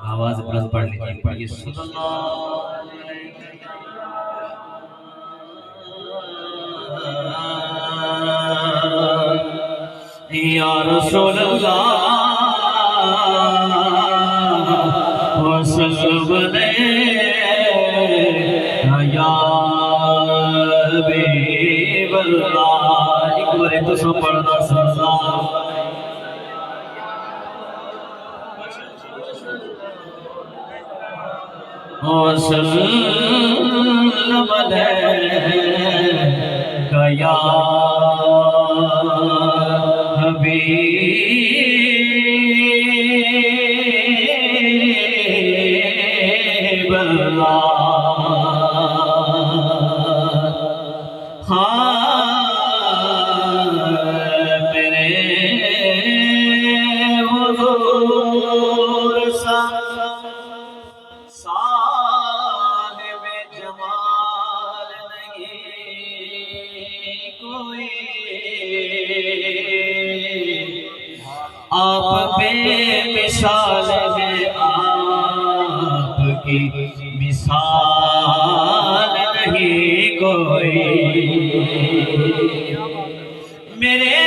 آواز بلند پڑھ لیجیے، پڑھیے صلی اللہ یا رسول اللہ وسلم یا حبیب اللہ۔ ایک بار تو سب پڑھنا صلی اللہ وسلم علیک یا حبیب اللہ۔ میرے حضور صاحب جمال نہیں کوئی، آپ بے مثال ہے، آپ کی مثال نہیں کوئی۔ میرے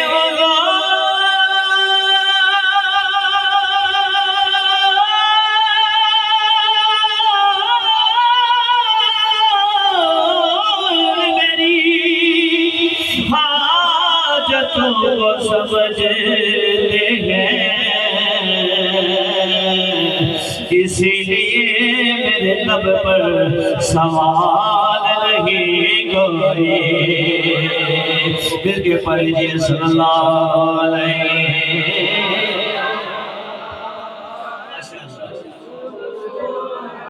حاجتوں کو سمجھتے ہیں، اسی لیے میرے لب پر سوال نہیں کوئی۔ مل کے پڑھیے صلی اللہ علیہ